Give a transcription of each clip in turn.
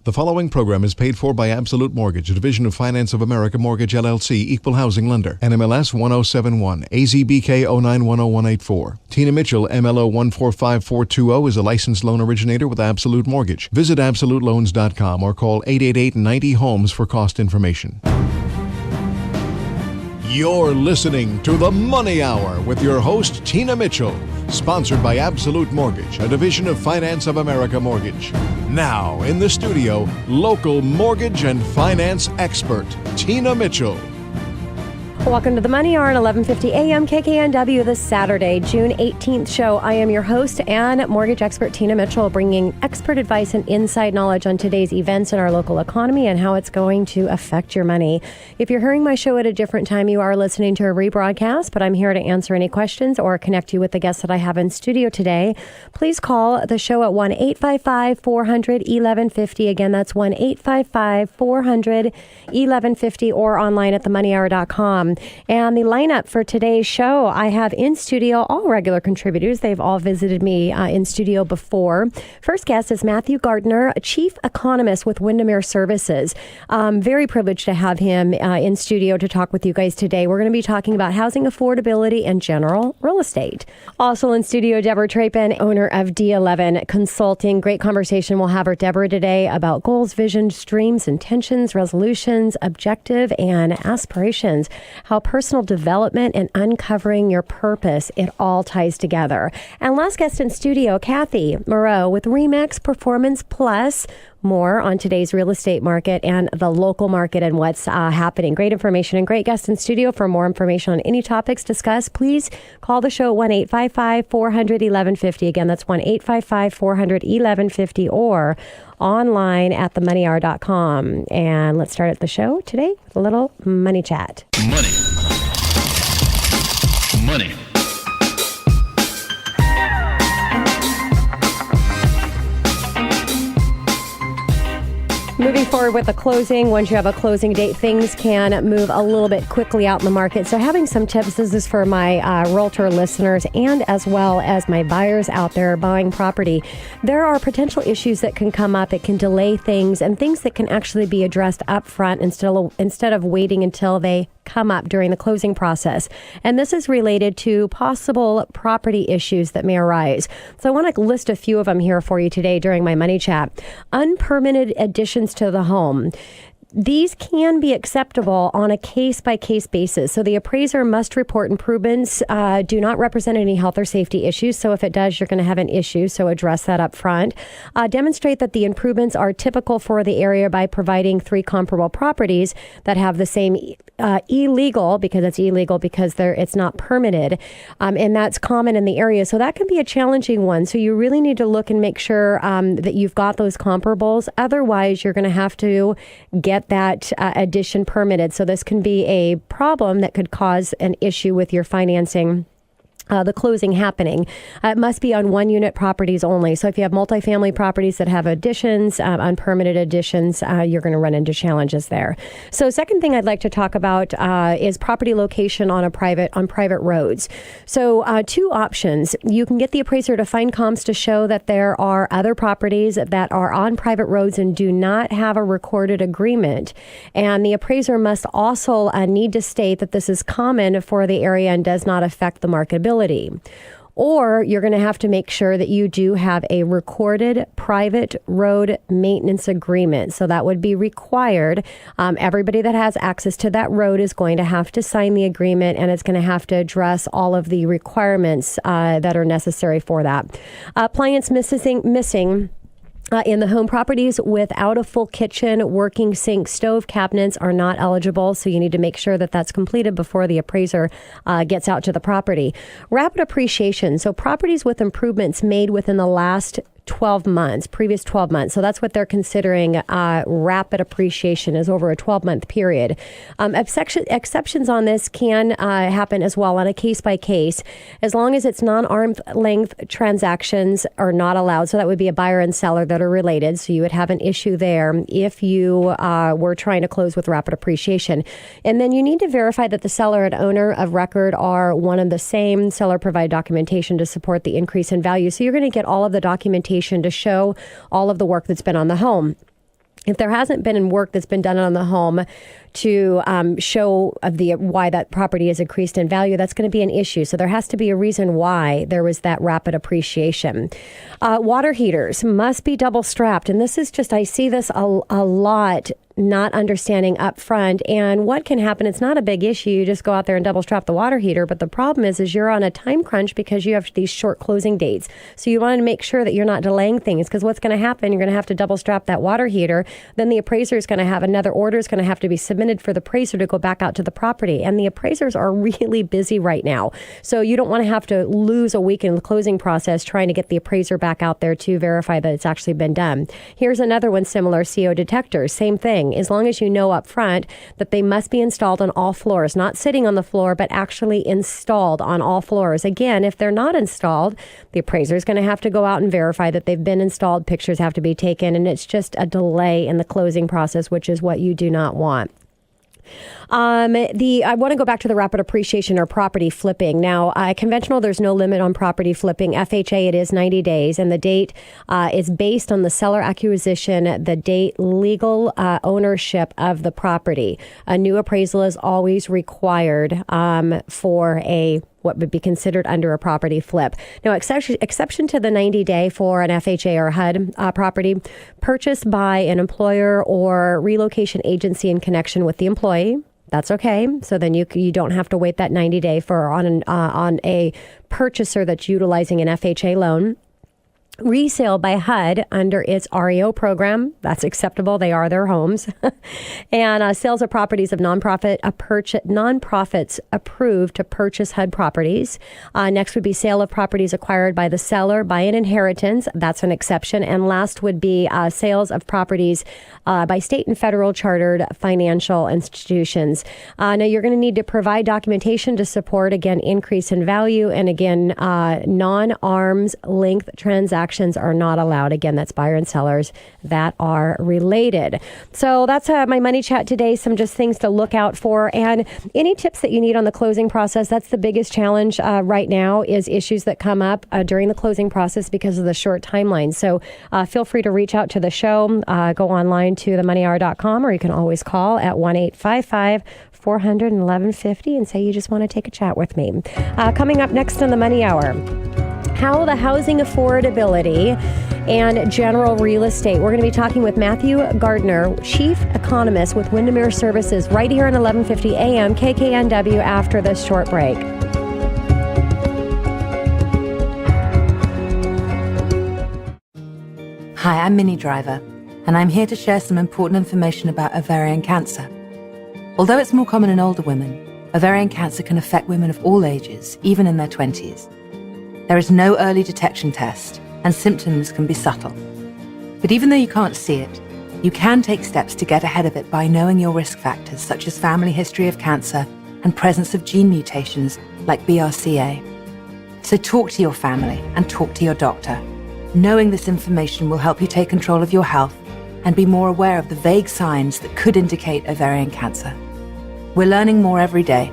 The following program is paid for by Absolute Mortgage, a division of Finance of America Mortgage LLC, Equal Housing Lender, NMLS 1071, AZBK 0910184. Tina Mitchell, MLO 145420, is a licensed loan originator with Absolute Mortgage. Visit AbsoluteLoans.com or call 888-90-HOMES for cost information. You're listening to The Money Hour with your host, Tina Mitchell, sponsored by Absolute Mortgage, a division of Finance of America Mortgage. Now, in the studio, local mortgage and finance expert, Tina Mitchell. Welcome to the Money Hour at 11:50 a.m. KKNW this Saturday, June 18th show. I am your host and mortgage expert Tina Mitchell, bringing expert advice and inside knowledge on today's events in our local economy and how it's going to affect your money. If you're hearing my show at a different time, you are listening to a rebroadcast, but I'm here to answer any questions or connect you with the guests that I have in studio today. Please call the show at 1-855-400-1150. Again, that's 1-855-400-1150 or online at themoneyhour.com. And the lineup for today's show, I have in studio all regular contributors. They've all visited me in studio before. First guest is Mathew Gardner, Chief Economist with Windermere Services. Very privileged to have him in studio to talk with you guys today. We're going to be talking about housing affordability and general real estate. Also in studio, Deborah Trapin, owner of D11 Consulting. Great conversation we'll have with Deborah today about goals, visions, dreams, intentions, resolutions, objective, and aspirations. How personal development and uncovering your purpose, it all ties together. And last guest in studio, Kathy Moreau with Remax Performance Plus. More on today's real estate market and the local market and what's happening. Great information and great guest in studio. For more information on any topics discussed, please call the show at 1-855-400-1150. Again, that's 1-855-400-1150 or online at themoneyhour.com. And let's start at the show today with a little money chat. Money. Moving forward with the closing, once you have a closing date, things can move a little bit quickly out in the market. So having some tips, this is for my realtor listeners and as well as my buyers out there buying property. There are potential issues that can come up. It can delay things and things that can actually be addressed up front instead of waiting until they come up during the closing process. And this is related to possible property issues that may arise. So I want to list a few of them here for you today during my money chat. Unpermitted additions to the home. These can be acceptable on a case-by-case basis. So the appraiser must report improvements do not represent any health or safety issues. So if it does, you're going to have an issue. So address that up front. Demonstrate that the improvements are typical for the area by providing 3 comparable properties that have the same illegal, because it's not permitted. And that's common in the area. So that can be a challenging one. So you really need to look and make sure that you've got those comparables. Otherwise, you're going to have to get that addition permitted. So this can be a problem that could cause an issue with your financing. The closing happening. It must be on 1-unit properties only. So if you have multifamily properties that have additions, unpermitted additions, you're going to run into challenges there. So second thing I'd like to talk about is property location on private roads. So 2 options. You can get the appraiser to find comps to show that there are other properties that are on private roads and do not have a recorded agreement. And the appraiser must also need to state that this is common for the area and does not affect the marketability. Or you're going to have to make sure that you do have a recorded private road maintenance agreement. So that would be required. Everybody that has access to that road is going to have to sign the agreement, and it's going to have to address all of the requirements that are necessary for that. Appliance missing in the home, properties without a full kitchen, working sink, stove, cabinets are not eligible. So you need to make sure that that's completed before the appraiser gets out to the property. Rapid appreciation. So properties with improvements made within the last 12 months, previous 12 months. So that's what they're considering rapid appreciation is over a 12-month period. Exceptions on this can happen as well on a case-by-case, as long as it's non-arm's length transactions are not allowed. So that would be a buyer and seller that are related. So you would have an issue there if you were trying to close with rapid appreciation. And then you need to verify that the seller and owner of record are one and the same. Seller provide documentation to support the increase in value. So you're going to get all of the documentation to show all of the work that's been on the home. If there hasn't been work that's been done on the home to show why that property is increased in value, that's going to be an issue. So there has to be a reason why there was that rapid appreciation. Water heaters must be double strapped. And this is just, I see this a lot, not understanding up front. And what can happen, it's not a big issue. You just go out there and double strap the water heater. But the problem is you're on a time crunch because you have these short closing dates. So you want to make sure that you're not delaying things, because what's going to happen, you're going to have to double strap that water heater. Then the appraiser is going to have another order is going to have to be submitted for the appraiser to go back out to the property. And the appraisers are really busy right now. So you don't want to have to lose a week in the closing process trying to get the appraiser back out there to verify that it's actually been done. Here's another one similar, CO detectors, same thing. As long as you know up front that they must be installed on all floors, not sitting on the floor, but actually installed on all floors. Again, if they're not installed, the appraiser is going to have to go out and verify that they've been installed. Pictures have to be taken, and it's just a delay in the closing process, which is what you do not want. I want to go back to the rapid appreciation or property flipping. Now, conventional, there's no limit on property flipping. FHA, it is 90 days, and the date is based on the seller acquisition, the date legal ownership of the property. A new appraisal is always required for what would be considered under a property flip. Now, exception to the 90-day for an FHA or HUD property purchased by an employer or relocation agency in connection with the employee. That's okay. So then you don't have to wait that 90-day for on a purchaser that's utilizing an FHA loan. Resale by HUD under its REO program, that's acceptable. They are their homes. And sales of properties of nonprofits approved to purchase HUD properties. Next would be sale of properties acquired by the seller by an inheritance. That's an exception. And last would be sales of properties by state and federal chartered financial institutions. Now, you're going to need to provide documentation to support, again, increase in value. And again, non-arm's length transactions are not allowed. Again, that's buyer and sellers that are related. So that's my money chat today. Some just things to look out for, and any tips that you need on the closing process. That's the biggest challenge right now, is issues that come up during the closing process because of the short timeline. So feel free to reach out to the show. Go online to themoneyhour.com, or you can always call at 1-855-400-1150 and say you just want to take a chat with me. Coming up next on the Money Hour, how the housing affordability and general real estate. We're going to be talking with Mathew Gardner, Chief Economist with Windermere Services, right here on 1150 AM KKNW after this short break. Hi, I'm Minnie Driver, and I'm here to share some important information about ovarian cancer. Although it's more common in older women, ovarian cancer can affect women of all ages, even in their 20s. There is no early detection test, and symptoms can be subtle. But even though you can't see it, you can take steps to get ahead of it by knowing your risk factors, such as family history of cancer and presence of gene mutations like BRCA. So talk to your family and talk to your doctor. Knowing this information will help you take control of your health and be more aware of the vague signs that could indicate ovarian cancer. We're learning more every day,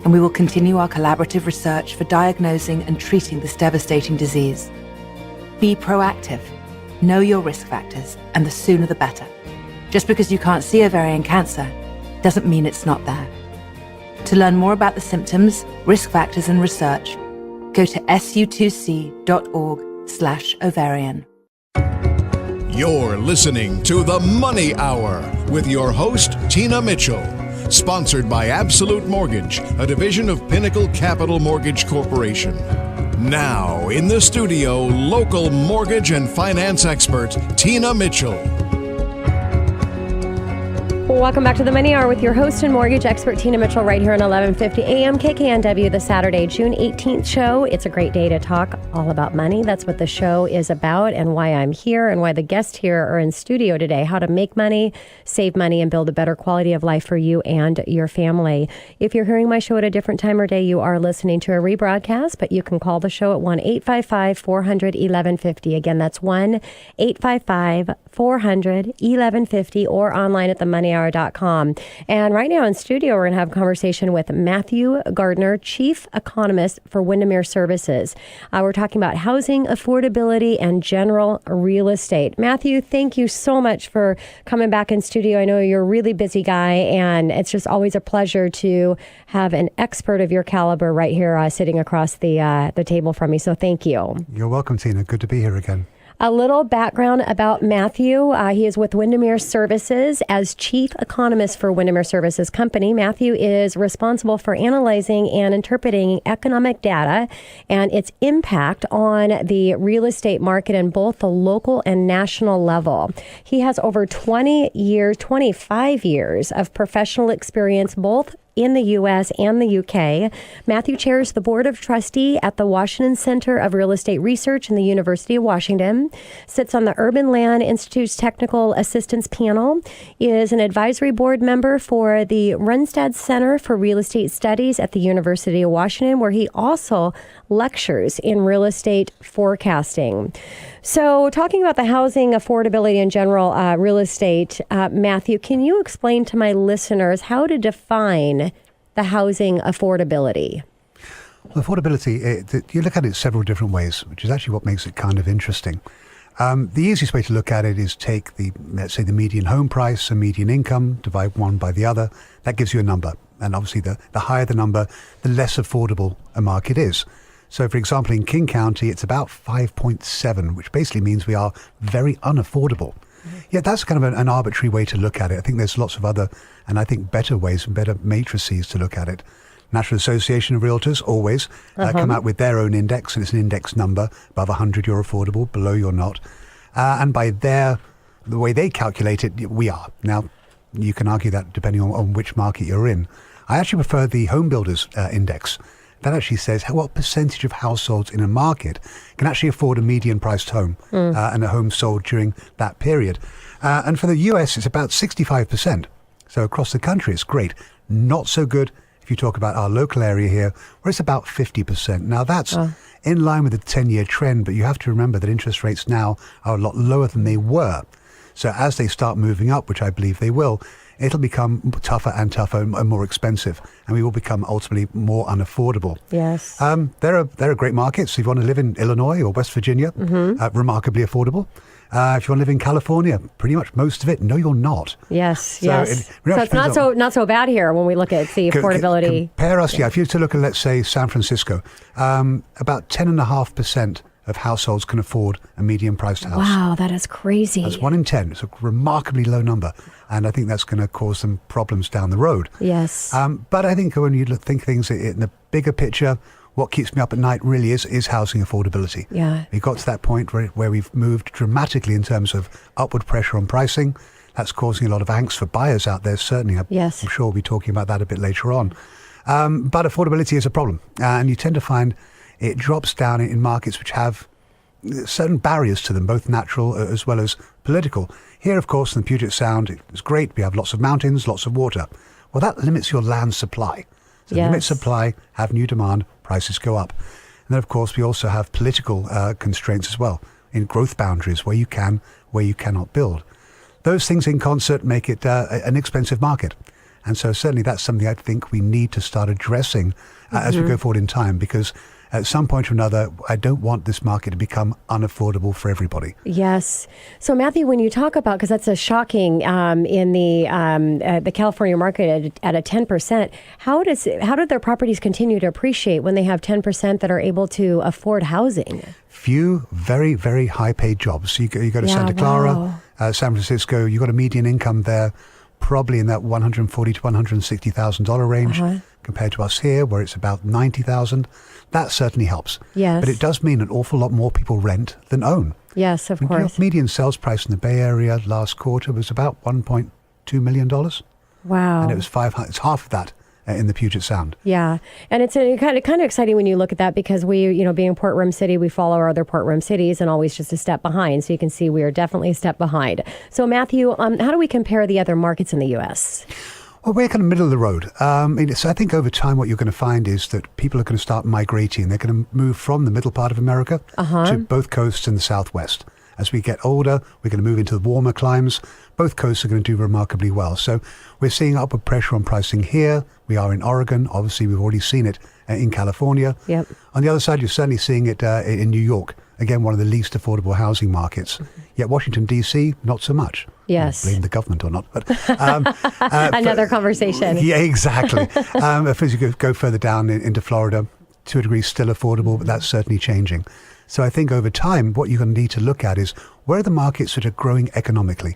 and we will continue our collaborative research for diagnosing and treating this devastating disease. Be proactive. Know your risk factors, and the sooner the better. Just because you can't see ovarian cancer doesn't mean it's not there. To learn more about the symptoms, risk factors, and research, go to su2c.org/ovarian. You're listening to The Money Hour with your host, Tina Mitchell. Sponsored by Absolute Mortgage, a division of Pinnacle Capital Mortgage Corporation. Now, in the studio, local mortgage and finance expert, Tina Mitchell. Welcome back to the Money Hour with your host and mortgage expert, Tina Mitchell, right here on 1150 AM KKNW, the Saturday, June 18th show. It's a great day to talk all about money. That's what the show is about, and why I'm here, and why the guests here are in studio today. How to make money, save money, and build a better quality of life for you and your family. If you're hearing my show at a different time or day, you are listening to a rebroadcast, but you can call the show at 1-855-400-1150. Again, that's 1-855-400-1150, or online at themoneyhour.com. hour.com. And right now in studio, we're going to have a conversation with Mathew Gardner, Chief Economist for Windermere Services. We're talking about housing affordability and general real estate. Mathew, thank you so much for coming back in studio. I know you're a really busy guy, and it's just always a pleasure to have an expert of your caliber right here sitting across the table from me. So thank you. You're welcome, Tina. Good to be here again. A little background about Mathew. He is with Windermere Services as Chief Economist for Windermere Services Company. Mathew is responsible for analyzing and interpreting economic data and its impact on the real estate market in both the local and national level. He has over 25 years of professional experience both in the U.S. and the U.K. Mathew chairs the Board of Trustees at the Washington Center of Real Estate Research in the University of Washington, sits on the Urban Land Institute's Technical Assistance Panel, is an advisory board member for the Runstad Center for Real Estate Studies at the University of Washington, where he also lectures in real estate forecasting. So talking about the housing affordability in general real estate, Mathew, can you explain to my listeners how to define the housing affordability? Well, affordability, you look at it several different ways, which is actually what makes it kind of interesting. The easiest way to look at it is take let's say the median home price and median income, divide one by the other. That gives you a number. And obviously the higher the number, the less affordable a market is. So, for example, in King County, it's about 5.7, which basically means we are very unaffordable. Yeah, that's kind of an arbitrary way to look at it. I think there's lots of other, and I think better ways and better matrices to look at it. National Association of Realtors always come out with their own index, and it's an index number. Above 100, you're affordable. Below, you're not. And by the way they calculate it, we are. Now, you can argue that depending on which market you're in. I actually prefer the Home Builders Index. That actually says what percentage of households in a market can actually afford a median-priced home and a home sold during that period. And for the US, it's about 65%. So across the country, it's great. Not so good if you talk about our local area here, where it's about 50%. Now, that's in line with the 10-year trend, but you have to remember that interest rates now are a lot lower than they were. So as they start moving up, which I believe they will, it'll become tougher and tougher and more expensive, and we will become ultimately more unaffordable. Yes. There are great markets. If you want to live in Illinois or West Virginia, remarkably affordable. If you want to live in California, pretty much most of it, no, you're not. Yes, So yes. it So it's not so bad here when we look at the affordability. Compare us, if you were to look at, let's say, San Francisco, about 10.5% of households can afford a medium-priced house. Wow, that is crazy. That's 1 in 10. It's a remarkably low number, and I think that's going to cause some problems down the road. Yes. But I think when you think things in the bigger picture, what keeps me up at night really is housing affordability. Yeah. We got to that point where we've moved dramatically in terms of upward pressure on pricing. That's causing a lot of angst for buyers out there, certainly. Yes. I'm sure we'll be talking about that a bit later on. But affordability is a problem, and you tend to find it drops down in markets which have certain barriers to them, both natural as well as political. Here, of course, in the Puget Sound, it's great. We have lots of mountains, lots of water. Well, that limits your land supply. So limit supply, have new demand, prices go up. And then, of course, we also have political constraints as well, in growth boundaries, where you can, where you cannot build. Those things in concert make it an expensive market. And so certainly that's something I think we need to start addressing as we go forward in time, because at some point or another, I don't want this market to become unaffordable for everybody. Yes. So, Mathew, when you talk about, because that's a shocking in the California market at a 10%, how do their properties continue to appreciate when they have 10% that are able to afford housing? Few very, very high-paid jobs. So you go to Santa Clara, San Francisco. You got a median income there, probably in that $140,000 to $160,000 range, compared to us here, where it's about $90,000. That certainly helps. Yes. But it does mean an awful lot more people rent than own. Yes, of course. The median sales price in the Bay Area last quarter was about $1.2 million. Wow. And it was it's half of that in the Puget Sound. Yeah. And it's kind of exciting when you look at that, because we, being Port Rim City, we follow our other Port Rim cities and always just a step behind. So you can see we are definitely a step behind. So, Mathew, how do we compare the other markets in the U.S.? Well, we're kind of middle of the road. So I think over time what you're going to find is that people are going to start migrating. They're going to move from the middle part of America to both coasts and the Southwest. As we get older, we're going to move into the warmer climes. Both coasts are going to do remarkably well. So we're seeing upward pressure on pricing here. We are in Oregon. Obviously, we've already seen it in California. Yep. On the other side, you're certainly seeing it in New York. Again, one of the least affordable housing markets. Yet Washington, D.C., not so much. Yes. Blame the government or not. But another conversation. Yeah, exactly. As you go further down into Florida, to a degree still affordable, but that's certainly changing. So I think over time, what you're going to need to look at is where are the markets that are growing economically?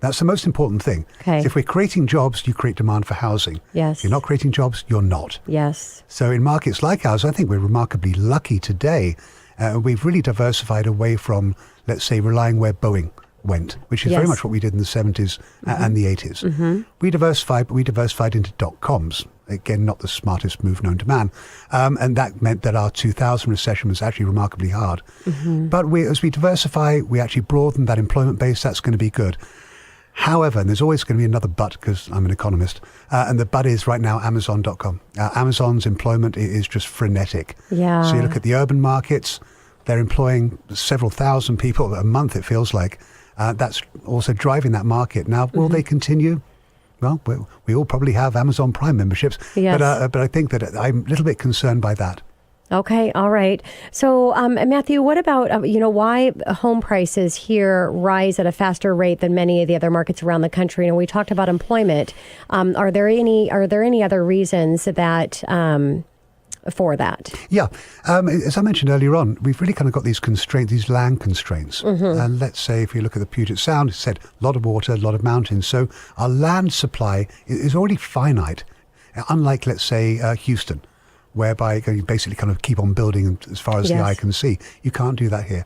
That's the most important thing. Okay. So if we're creating jobs, you create demand for housing. Yes. If you're not creating jobs, you're not. Yes. So in markets like ours, I think we're remarkably lucky today. We've really diversified away from, let's say, relying where Boeing went, which is very much what we did in the 70s and the 80s. We diversified, but we diversified into dot-coms. Again, not the smartest move known to man. And that meant that our 2000 recession was actually remarkably hard. But as we diversify, we actually broaden that employment base. That's going to be good. However, and there's always going to be another but, because I'm an economist, and the but is right now Amazon.com. Amazon's employment is just frenetic. Yeah. So you look at the urban markets, they're employing several thousand people a month, it feels like. That's also driving that market. Now, will they continue? Well, we all probably have Amazon Prime memberships, Yes. but I think that I'm a little bit concerned by that. Okay. All right. So, Matthew, what about, why home prices here rise at a faster rate than many of the other markets around the country? And we talked about employment. Are there any other reasons that, for that? Yeah. As I mentioned earlier on, we've really kind of got these constraints, these land constraints. And let's say if you look at the Puget Sound, it said a lot of water, a lot of mountains. So our land supply is already finite, unlike, let's say, Houston, whereby you basically kind of keep on building as far as the eye can see. You can't do that here.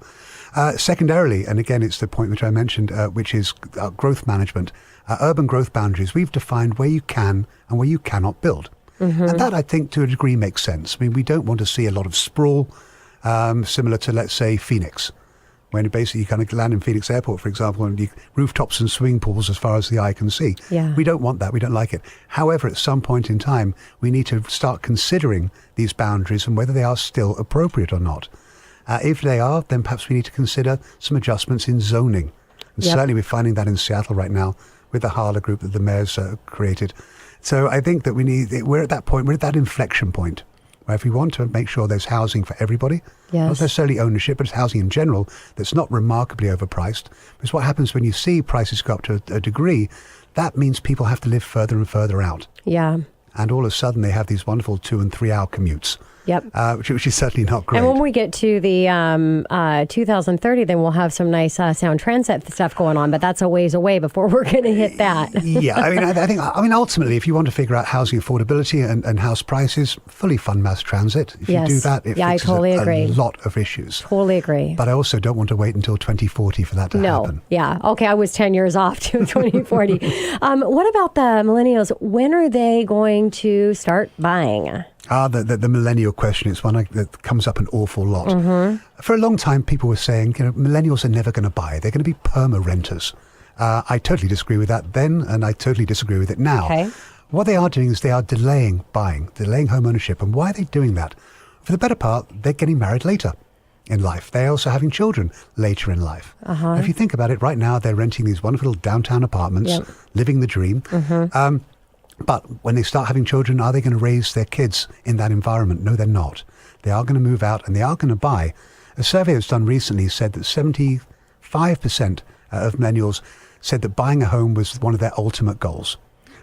Secondarily, and again, it's the point which I mentioned, which is growth management, urban growth boundaries. We've defined where you can and where you cannot build. And that, I think, to a degree makes sense. I mean, we don't want to see a lot of sprawl, similar to, let's say, Phoenix, when basically you kind of land in Phoenix Airport, for example, and you rooftops and swimming pools as far as the eye can see. Yeah. We don't want that. We don't like it. However, at some point in time, we need to start considering these boundaries and whether they are still appropriate or not. If they are, then perhaps we need to consider some adjustments in zoning. And certainly we're finding that in Seattle right now with the Harler group that the mayor's created. So I think that we're at that point, we're at that inflection point, where if we want to make sure there's housing for everybody, not necessarily ownership, but it's housing in general that's not remarkably overpriced. Because what happens when you see prices go up to a degree, that means people have to live further and further out. Yeah. And all of a sudden they have these wonderful 2 and 3 hour commutes. Yep. Which is certainly not great. And when we get to the 2030, then we'll have some nice sound transit stuff going on, but that's a ways away before we're going to hit that. Yeah, I mean, ultimately, if you want to figure out housing affordability and house prices, fully fund mass transit. If you do that, it fixes a lot of issues. Totally agree. But I also don't want to wait until 2040 for that to happen. Yeah. Okay, I was 10 years off to 2040. What about the millennials? When are they going to start buying? The millennial question is one that comes up an awful lot. For a long time, people were saying, millennials are never going to buy. They're going to be perma-renters. I totally disagree with that then, and I totally disagree with it now. Okay. What they are doing is they are delaying buying, delaying home ownership. And why are they doing that? For the better part, they're getting married later in life. They're also having children later in life. If you think about it, right now, they're renting these wonderful downtown apartments, living the dream. But when they start having children, are they going to raise their kids in that environment? No, they're not. They are going to move out and they are going to buy. A survey that was done recently said that 75% of millennials said that buying a home was one of their ultimate goals.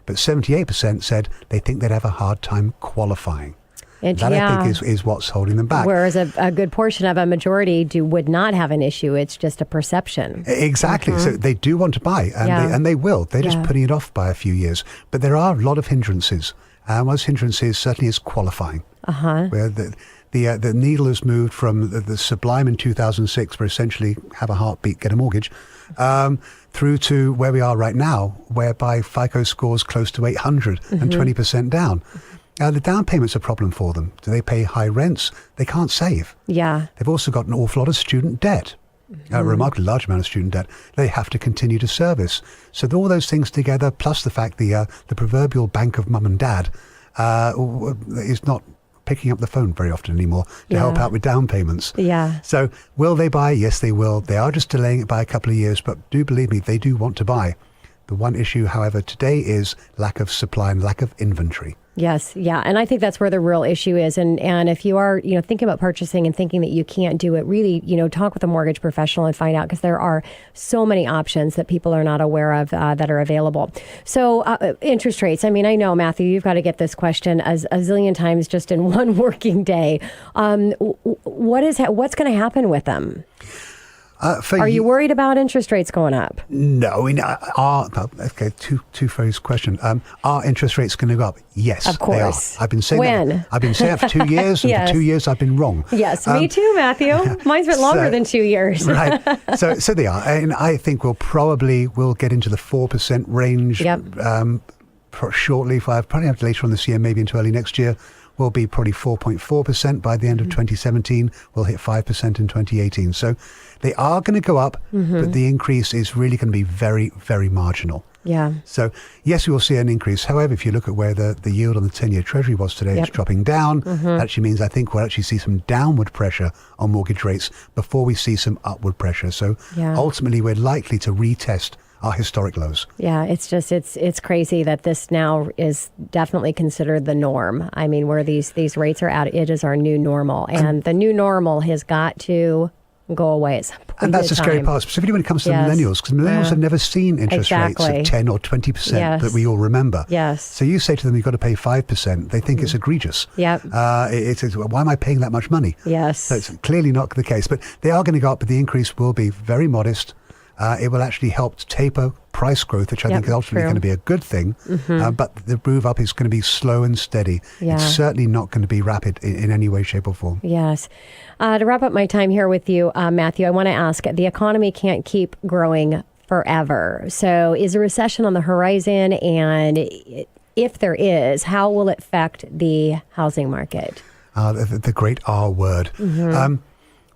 But 78% said they think they'd have a hard time qualifying. That, I think, is what's holding them back. Whereas a good portion of a majority would not have an issue. It's just a perception. Exactly. So they do want to buy, and they will. They're just putting it off by a few years. But there are a lot of hindrances. One of those hindrances certainly is qualifying. Where the needle has moved from the sublime in 2006, where essentially have a heartbeat, get a mortgage, through to where we are right now, whereby FICO scores close to 800 and 20% down. The down payment's a problem for them. Do they pay high rents? They can't save. Yeah. They've also got an awful lot of student debt, a remarkably large amount of student debt. They have to continue to service. So all those things together, plus the fact the proverbial bank of mum and dad is not picking up the phone very often anymore to help out with down payments. Yeah. So will they buy? Yes, they will. They are just delaying it by a couple of years, but do believe me, they do want to buy. The one issue, however, today is lack of supply and lack of inventory. Yes. Yeah. And I think that's where the real issue is. And if you are, thinking about purchasing and thinking that you can't do it, really, talk with a mortgage professional and find out, because there are so many options that people are not aware of that are available. So interest rates. I mean, I know, Mathew, you've got to get this question a zillion times just in one working day. What's going to happen with them? Are you worried about interest rates going up? No. Two-phase question. Are interest rates going to go up? Yes, of course. They are. I've been saying that. I've been saying that for 2 years, and Yes. for 2 years I've been wrong. Yes, me too, Mathew. Mine's been longer than 2 years. Right. So they are, and I think we'll get into the 4% range. Yep. Shortly. Probably later on this year, maybe into early next year. Will be probably 4.4% by the end of 2017. We'll hit 5% in 2018. So they are going to go up, but the increase is really going to be very, very marginal. Yeah. So yes, we will see an increase. However, if you look at where the yield on the 10-year Treasury was today, it's dropping down. That actually means I think we'll actually see some downward pressure on mortgage rates before we see some upward pressure. So ultimately, we're likely to retest our historic lows. Yeah, it's just it's crazy that this now is definitely considered the norm. I mean, where these rates are at, it is our new normal, and the new normal has got to go away at some point. And that's the scary part, specifically when it comes to millennials, because millennials have never seen interest rates of 10 or 20% that we all remember. Yes. So you say to them, you've got to pay 5%. They think it's egregious. Yep. It's why am I paying that much money? Yes. So it's clearly not the case. But they are going to go up, but the increase will be very modest. It will actually help taper price growth, which I think is ultimately going to be a good thing. But the move up is going to be slow and steady. It's certainly not going to be rapid in any way, shape, or form. Yes. To wrap up my time here with you, Mathew, I want to ask, the economy can't keep growing forever. So is a recession on the horizon? And if there is, how will it affect the housing market? The great R word.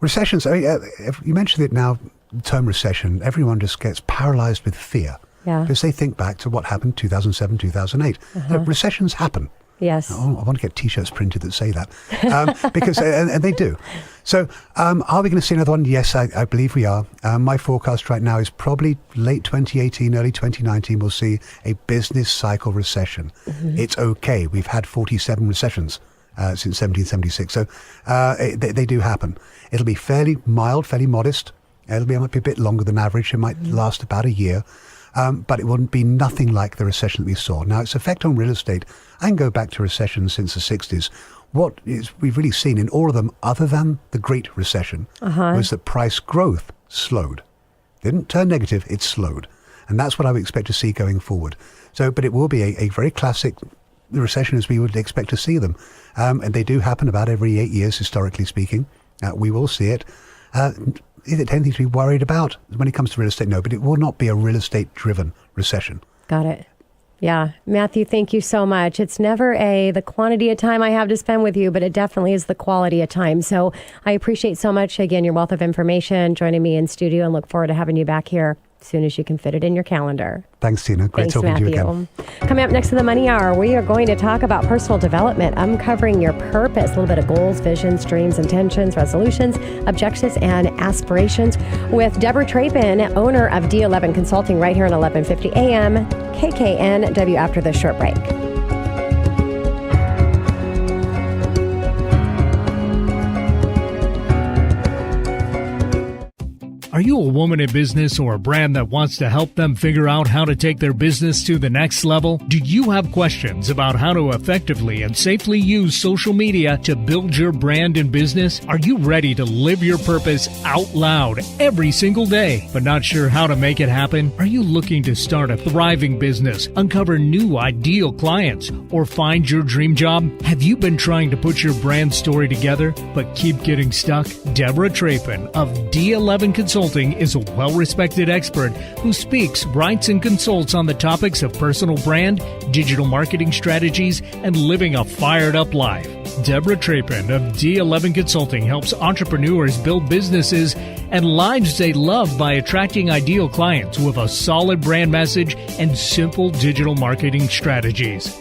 Recessions, I mean, you mentioned it now, the term recession, everyone just gets paralyzed with fear. Because they think back to what happened 2007, 2008. Recessions happen. Yes. I want to get T-shirts printed that say that. Because and they do. So are we going to see another one? Yes, I believe we are. My forecast right now is probably late 2018, early 2019, we'll see a business cycle recession. It's okay. We've had 47 recessions since 1776. So they do happen. It'll be fairly mild, fairly modest. It might be a bit longer than average. It might last about a year. But it wouldn't be nothing like the recession that we saw. Now, its effect on real estate, I can go back to recessions since the 60s. What we've really seen in all of them, other than the Great Recession, was that price growth slowed. It didn't turn negative, it slowed. And that's what I would expect to see going forward. So, but it will be a very classic recession as we would expect to see them. And they do happen about every 8 years, historically speaking. We will see it. Is it anything to be worried about when it comes to real estate? No, but it will not be a real estate-driven recession. Got it. Yeah. Mathew, thank you so much. It's never the quantity of time I have to spend with you, but it definitely is the quality of time. So I appreciate so much, again, your wealth of information, joining me in studio, and look forward to having you back here as soon as you can fit it in your calendar. Thanks, Tina. Great talking to you again. Coming up next to the Money Hour, we are going to talk about personal development, uncovering your purpose, a little bit of goals, visions, dreams, intentions, resolutions, objectives, and aspirations with Deborah Trapin, owner of D11 Consulting, right here on 1150 AM KKNW after this short break. Are you a woman in business or a brand that wants to help them figure out how to take their business to the next level? Do you have questions about how to effectively and safely use social media to build your brand and business? Are you ready to live your purpose out loud every single day, but not sure how to make it happen? Are you looking to start a thriving business, uncover new ideal clients, or find your dream job? Have you been trying to put your brand story together, but keep getting stuck? Deborah Trapin of D11 Consulting is a well-respected expert who speaks, writes, and consults on the topics of personal brand, digital marketing strategies, and living a fired-up life. Deborah Trapin of D11 Consulting helps entrepreneurs build businesses and lives they love by attracting ideal clients with a solid brand message and simple digital marketing strategies.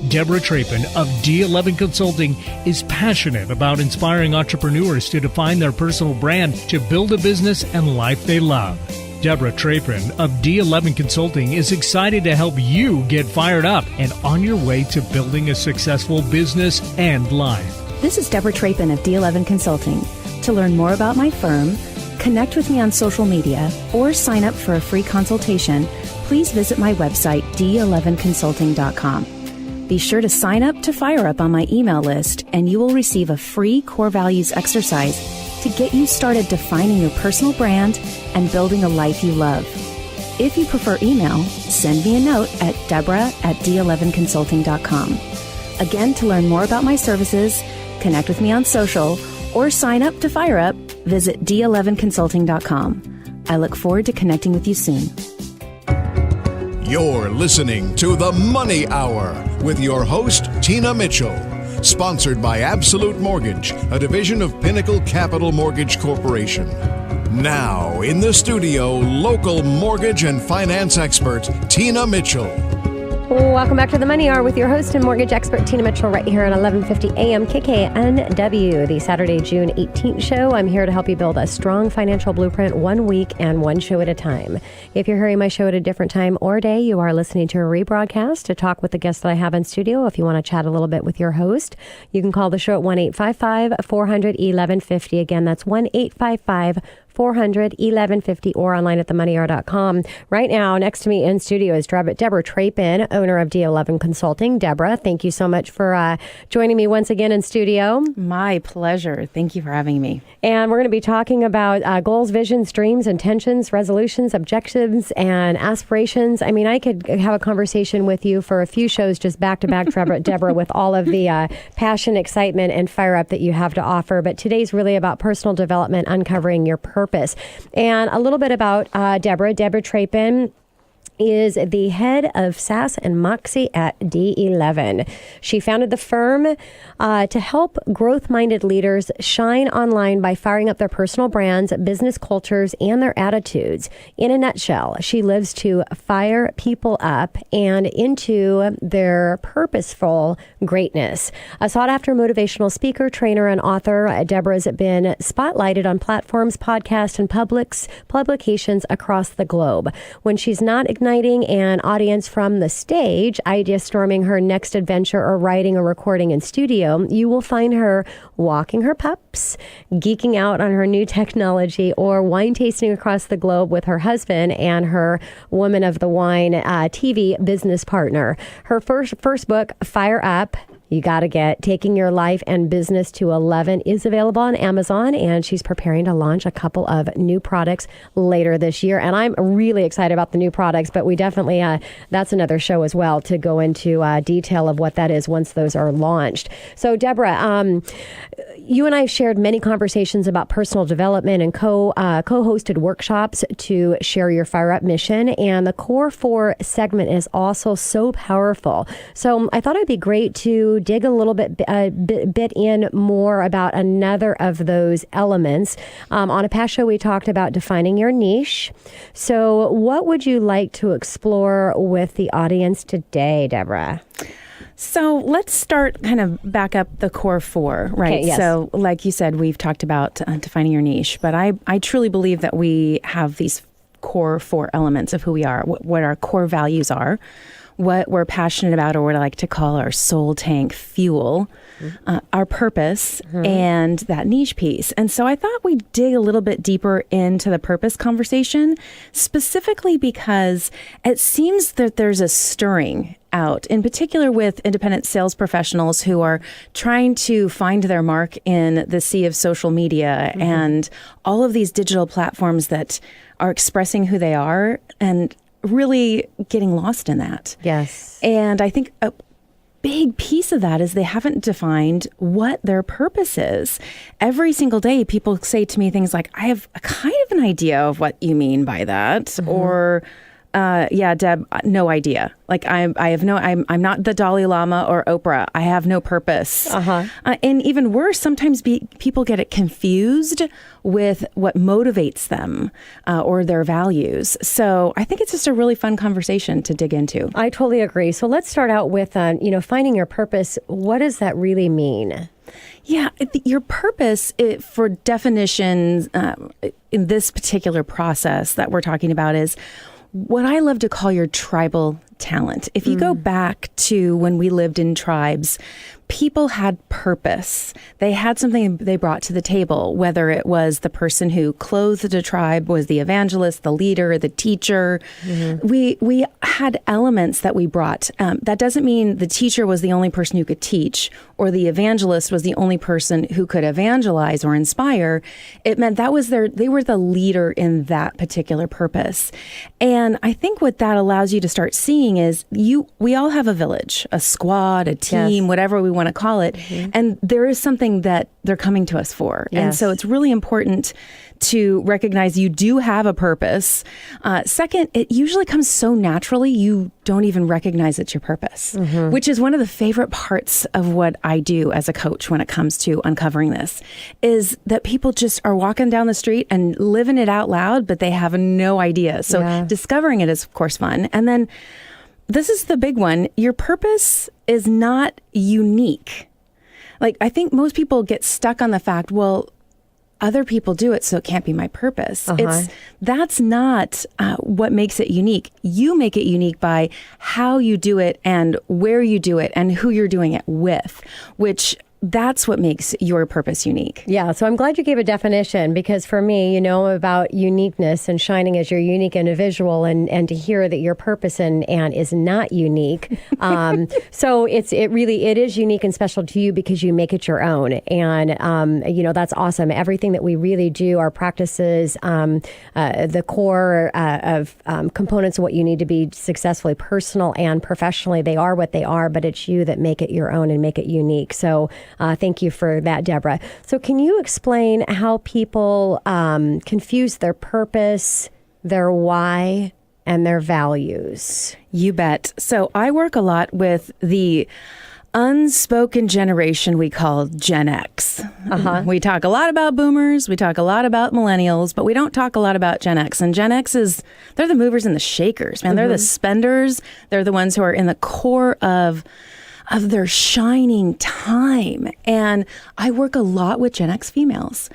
Deborah Trapin of D11 Consulting is passionate about inspiring entrepreneurs to define their personal brand to build a business and life they love. Deborah Trapin of D11 Consulting is excited to help you get fired up and on your way to building a successful business and life. This is Deborah Trapin of D11 Consulting. To learn more about my firm, connect with me on social media, or sign up for a free consultation, please visit my website, d11consulting.com. Be sure to sign up to Fire Up on my email list, and you will receive a free core values exercise to get you started defining your personal brand and building a life you love. If you prefer email, send me a note at deborah@d11consulting.com. Again, to learn more about my services, connect with me on social, or sign up to Fire Up, visit d11consulting.com. I look forward to connecting with you soon. You're listening to The Money Hour with your host, Tina Mitchell. Sponsored by Absolute Mortgage, a division of Pinnacle Capital Mortgage Corporation. Now, in the studio, local mortgage and finance expert, Tina Mitchell. Welcome back to the Money Hour with your host and mortgage expert, Tina Mitchell, right here on 1150 AM KKNW, the Saturday, June 18th show. I'm here to help you build a strong financial blueprint 1 week and one show at a time. If you're hearing my show at a different time or day, you are listening to a rebroadcast. To talk with the guests that I have in studio, if you want to chat a little bit with your host, you can call the show at 1-855-400-1150. Again, that's 1-855-400-1150 or online at themoneyhour.com. Right now, next to me in studio is Deborah Trapin, owner of D11 Consulting. Deborah, thank you so much for joining me once again in studio. My pleasure. Thank you for having me. And we're going to be talking about goals, visions, dreams, intentions, resolutions, objectives, and aspirations. I mean, I could have a conversation with you for a few shows just back to back, Deborah, with all of the passion, excitement, and fire up that you have to offer. But today's really about personal development, uncovering your purpose. And a little bit about Deborah. Deborah Trapin is the head of SAS and Moxie at D11. She founded the firm to help growth-minded leaders shine online by firing up their personal brands, business cultures, and their attitudes. In a nutshell, she lives to fire people up and into their purposeful greatness. A sought-after motivational speaker, trainer, and author, Deborah's been spotlighted on platforms, podcasts, and publications across the globe. When she's not igniting an audience from the stage, idea storming her next adventure, or writing or recording in studio, you will find her walking her pups, geeking out on her new technology, or wine tasting across the globe with her husband and her Woman of the Wine TV business partner. Her first book, Fire Up, You Gotta Get, Taking Your Life and Business to 11, is available on Amazon, and she's preparing to launch a couple of new products later this year. And I'm really excited about the new products, but we definitely, that's another show as well to go into detail of what that is once those are launched. So Deborah, you and I have shared many conversations about personal development and co-hosted workshops to share your Fire Up mission. And the Core 4 segment is also so powerful. So I thought it'd be great to dig a little bit in more about another of those elements. On a past show, we talked about defining your niche. So what would you like to explore with the audience today, Deborah? So let's start kind of back up the core 4, right? Okay, yes. So like you said, we've talked about defining your niche, but I truly believe that we have these core 4 elements of who we are, what our core values are, what we're passionate about, or what I like to call our soul tank fuel, our purpose, and that niche piece. And so I thought we'd dig a little bit deeper into the purpose conversation, specifically because it seems that there's a stirring out, in particular with independent sales professionals who are trying to find their mark in the sea of social media and all of these digital platforms that are expressing who they are and really getting lost in that. Yes. And I think a big piece of that is they haven't defined what their purpose is. Every single day, people say to me things like, I have a kind of an idea of what you mean by that, or Yeah, Deb, no idea. Like I'm not the Dalai Lama or Oprah. I have no purpose. And even worse, sometimes people get it confused with what motivates them or their values. So I think it's just a really fun conversation to dig into. I totally agree. So let's start out with, finding your purpose. What does that really mean? Yeah, your purpose, for definitions in this particular process that we're talking about, is what I love to call your tribal talent. If you go back to when we lived in tribes, people had purpose. They had something they brought to the table, whether it was the person who clothed a tribe, was the evangelist, the leader, the teacher. We had elements that we brought. That doesn't mean the teacher was the only person who could teach, or the evangelist was the only person who could evangelize or inspire. It meant they were the leader in that particular purpose. And I think what that allows you to start seeing is we all have a village, a squad, a team, whatever we want to call it. And there is something that they're coming to us for. And so it's really important to recognize you do have a purpose. Second, it usually comes so naturally you don't even recognize it's your purpose, which is one of the favorite parts of what I do as a coach when it comes to uncovering this, is that people just are walking down the street and living it out loud, but they have no idea. So discovering it is, of course, fun. And then this is the big one. Your purpose is not unique. Like, I think most people get stuck on the fact, well, other people do it, so it can't be my purpose. That's not what makes it unique. You make it unique by how you do it and where you do it and who you're doing it with, which that's what makes your purpose unique. Yeah, so I'm glad you gave a definition, because for me, about uniqueness and shining as your unique individual, and to hear that your purpose and is not unique. So it is unique and special to you because you make it your own. And, that's awesome. Everything that we really do, our practices, the core of components of what you need to be successfully personal and professionally, they are what they are, but it's you that make it your own and make it unique. So thank you for that, Deborah. So can you explain how people confuse their purpose, their why, and their values? You bet. So I work a lot with the unspoken generation we call Gen X. We talk a lot about boomers, we talk a lot about millennials, but we don't talk a lot about Gen X. And Gen X they're the movers and the shakers, man. They're the spenders. They're the ones who are in the core of their shining time. And I work a lot with Gen X females,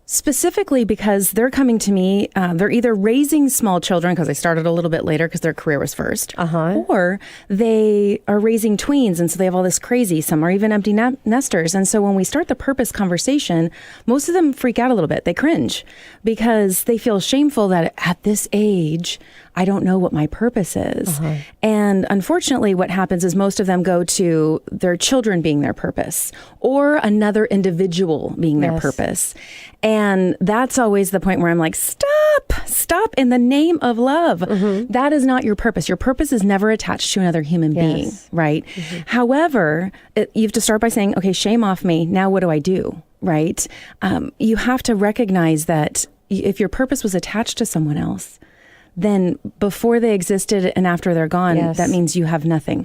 specifically because they're coming to me, they're either raising small children because they started a little bit later because their career was first, or they are raising tweens, and so they have all this crazy, some are even empty nesters. And so when we start the purpose conversation, most of them freak out a little bit. They cringe because they feel shameful that at this age, I don't know what my purpose is. And unfortunately, what happens is most of them go to their children being their purpose, or another individual being their purpose. And that's always the point where I'm like, stop in the name of love. That is not your purpose. Your purpose is never attached to another human being, right? However, you have to start by saying, okay, shame off me. Now what do I do, right? You have to recognize that if your purpose was attached to someone else, then before they existed and after they're gone, that means you have nothing.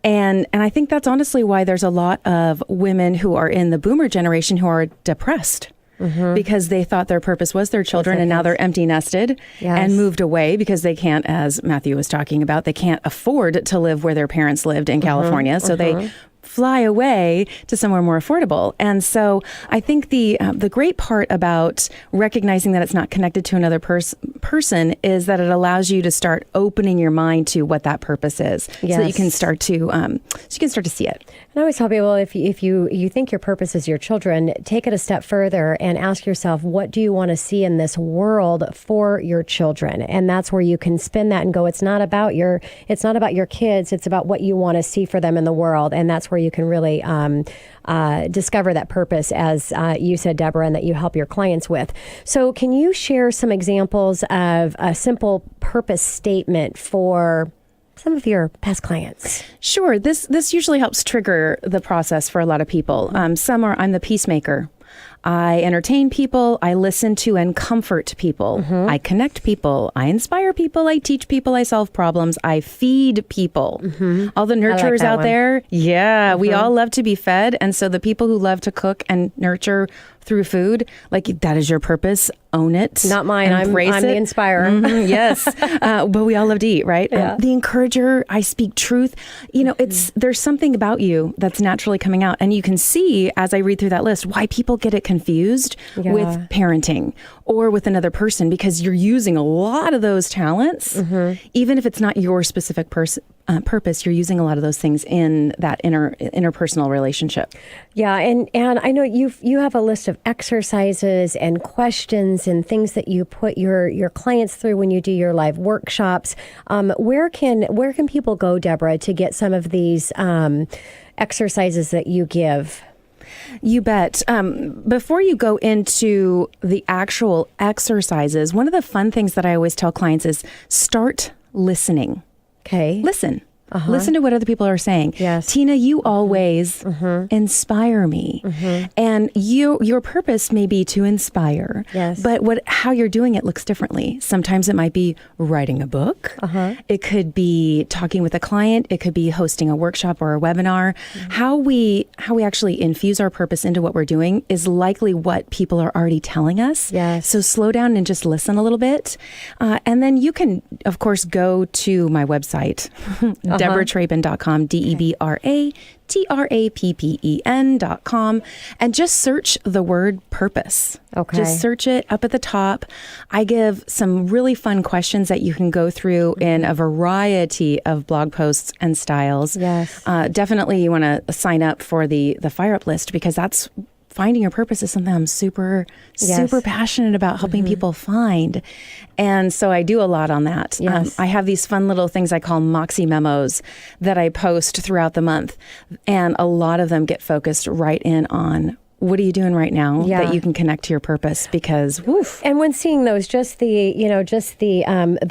And I think that's honestly why there's a lot of women who are in the boomer generation who are depressed. Because they thought their purpose was their children, and now they're empty nested and moved away because they can't, as Mathew was talking about, they can't afford to live where their parents lived in California. So they fly away to somewhere more affordable. And so I think the great part about recognizing that it's not connected to another person is that it allows you to start opening your mind to what that purpose is, so that you can start to see it. And I always tell people, if you think your purpose is your children, take it a step further and ask yourself, what do you want to see in this world for your children? And that's where you can spin that and go, it's not about your kids, it's about what you want to see for them in the world. And that's where you can really discover that purpose, as you said, Deborah, and that you help your clients with. So can you share some examples of a simple purpose statement for some of your past clients? Sure. This usually helps trigger the process for a lot of people. Some are, I'm the peacemaker. I entertain people. I listen to and comfort people. I connect people. I inspire people. I teach people. I solve problems. I feed people. All the nurturers out there. Yeah, we all love to be fed. And so the people who love to cook and nurture through food, like that is your purpose. Own it. Not mine. I'm the inspirer. Yes. But we all love to eat, right? Yeah. The encourager, I speak truth. You know, there's something about you that's naturally coming out. And you can see as I read through that list why people get it confused with parenting or with another person, because you're using a lot of those talents, even if it's not your specific purpose, you're using a lot of those things in that interpersonal relationship. Yeah, and I know you have a list of exercises and questions and things that you put your clients through when you do your live workshops. Where can people go, Deborah, to get some of these exercises that you give? You bet. Before you go into the actual exercises, one of the fun things that I always tell clients is start listening. Okay. Listen. Listen to what other people are saying. Yes. Tina, you always inspire me. And your purpose may be to inspire. Yes. But how you're doing it looks differently. Sometimes it might be writing a book. It could be talking with a client. It could be hosting a workshop or a webinar. How we actually infuse our purpose into what we're doing is likely what people are already telling us. Yes. So slow down and just listen a little bit. And then you can, of course, go to my website, DeborahTrapin.com, DeborahTrappen.com, and just search the word purpose. Okay. Just search it up at the top. I give some really fun questions that you can go through in a variety of blog posts and styles. Yes. Definitely you want to sign up for the Fire Up list, because that's finding your purpose is something I'm super passionate about helping people find. And so I do a lot on that. Yes. I have these fun little things I call Moxie memos that I post throughout the month. And a lot of them get focused right in on what are you doing right now that you can connect to your purpose, because woof. And when seeing those, just the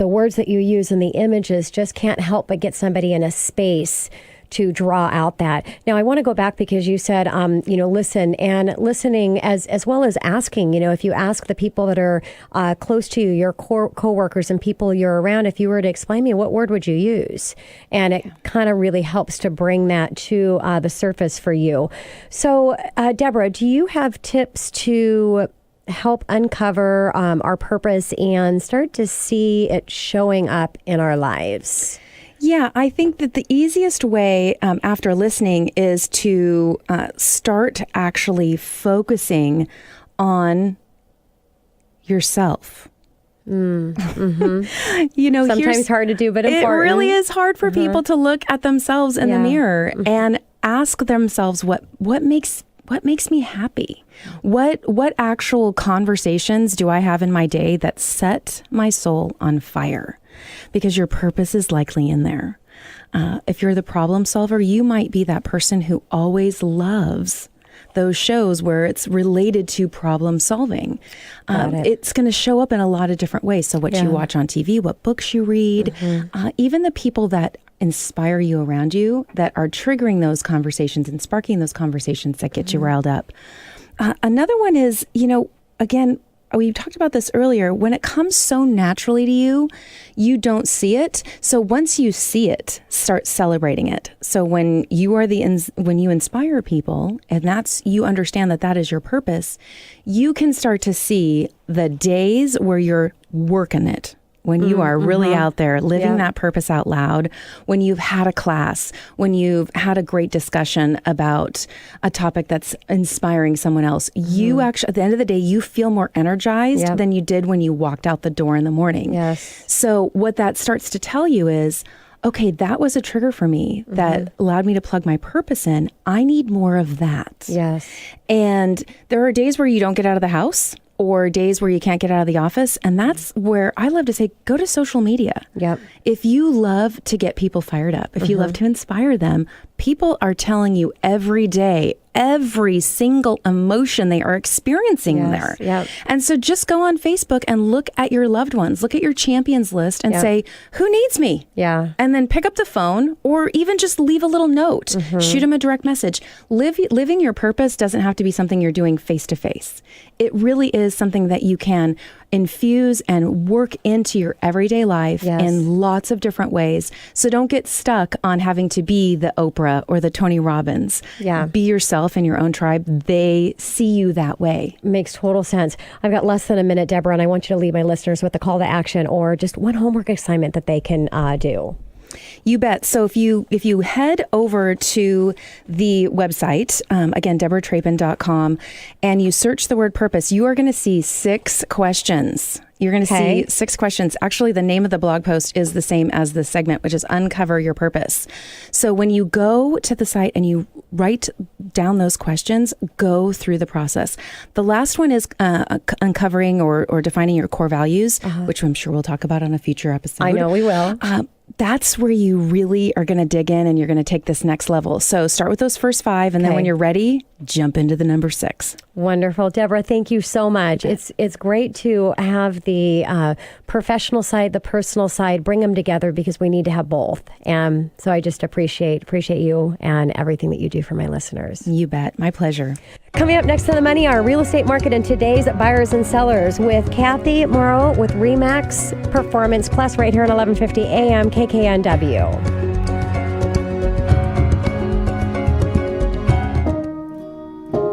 words that you use and the images just can't help but get somebody in a space to draw out that. Now, I want to go back because you said, listen, and listening as well as asking, if you ask the people that are close to you, your coworkers and people you're around, if you were to explain me, what word would you use? And it kind of really helps to bring that to the surface for you. So, Deborah, do you have tips to help uncover our purpose and start to see it showing up in our lives? Yeah, I think that the easiest way after listening is to start actually focusing on yourself. Sometimes hard to do, but important. It really is hard for people to look at themselves in the mirror and ask themselves what makes me happy? What actual conversations do I have in my day that set my soul on fire? Because your purpose is likely in there. If you're the problem solver, you might be that person who always loves those shows where it's related to problem solving. It's going to show up in a lot of different ways. So what you watch on TV, what books you read, even the people that inspire you around you that are triggering those conversations and sparking those conversations that get you riled up. Another one is, again, we talked about this earlier. When it comes so naturally to you, you don't see it. So once you see it, start celebrating it. So when you are when you inspire people, and you understand that is your purpose, you can start to see the days where you're working it. When you are really out there living that purpose out loud, when you've had a class, when you've had a great discussion about a topic that's inspiring someone else, you actually, at the end of the day, you feel more energized than you did when you walked out the door in the morning. Yes. So what that starts to tell you is, okay, that was a trigger for me that allowed me to plug my purpose in. I need more of that. Yes. And there are days where you don't get out of the house, or days where you can't get out of the office. And that's where I love to say, go to social media. Yep. If you love to get people fired up, if you love to inspire them, people are telling you every day, every single emotion they are experiencing there. Yep. And so just go on Facebook and look at your loved ones, look at your champions list and say, who needs me? Yeah. And then pick up the phone or even just leave a little note, shoot them a direct message. Living your purpose doesn't have to be something you're doing face to face. It really is something that you can infuse and work into your everyday life in lots of different ways. So don't get stuck on having to be the Oprah or the Tony Robbins. Yeah. Be yourself in your own tribe. They see you that way. Makes total sense. I've got less than a minute, Deborah, and I want you to leave my listeners with a call to action or just one homework assignment that they can do. You bet. So if you head over to the website, again, DeborahTrapin.com, and you search the word purpose, you are going to see 6 questions. You're going to see 6 questions. Actually, the name of the blog post is the same as the segment, which is Uncover Your Purpose. So when you go to the site and you write down those questions, go through the process. The last one is uncovering or defining your core values, which I'm sure we'll talk about on a future episode. I know we will. That's where you really are going to dig in and you're going to take this next level. So start with those first 5, and then when you're ready, jump into the number 6. Wonderful. Deborah, thank you so much. It's great to have the professional side, the personal side, bring them together because we need to have both. And so I just appreciate you and everything that you do for my listeners. You bet. My pleasure. Coming up next to the Money Hour, real estate market and today's buyers and sellers with Kathy Morrow with RE/MAX Performance Plus right here at 1150 AM KKNW.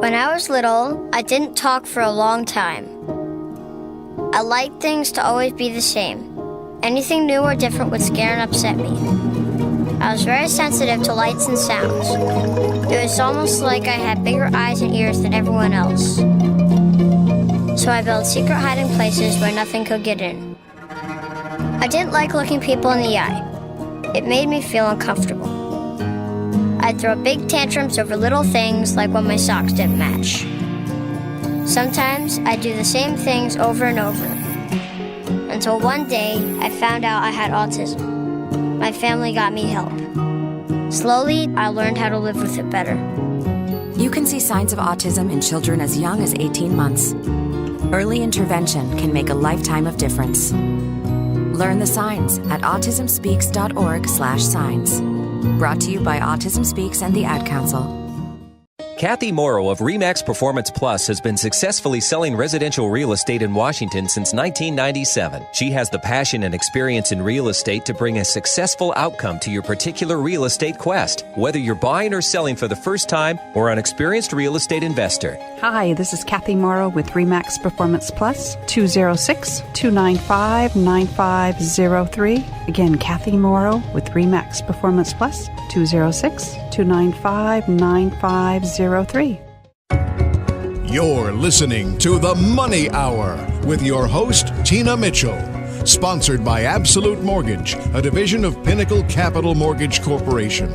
When I was little, I didn't talk for a long time. I liked things to always be the same. Anything new or different would scare and upset me. I was very sensitive to lights and sounds. It was almost like I had bigger eyes and ears than everyone else. So I built secret hiding places where nothing could get in. I didn't like looking people in the eye. It made me feel uncomfortable. I'd throw big tantrums over little things like when my socks didn't match. Sometimes I'd do the same things over and over. Until one day, I found out I had autism. My family got me help. Slowly, I learned how to live with it better. You can see signs of autism in children as young as 18 months. Early intervention can make a lifetime of difference. Learn the signs at autismspeaks.org/signs. Brought to you by Autism Speaks and the Ad Council. Kathy Morrow of RE/MAX Performance Plus has been successfully selling residential real estate in Washington since 1997. She has the passion and experience in real estate to bring a successful outcome to your particular real estate quest, whether you're buying or selling for the first time or an experienced real estate investor. Hi, this is Kathy Morrow with RE/MAX Performance Plus, 206-295-9503. Again, Kathy Morrow with RE/MAX Performance Plus, 206-295-9503. You're listening to The Money Hour with your host, Tina Mitchell. Sponsored by Absolute Mortgage, a division of Pinnacle Capital Mortgage Corporation.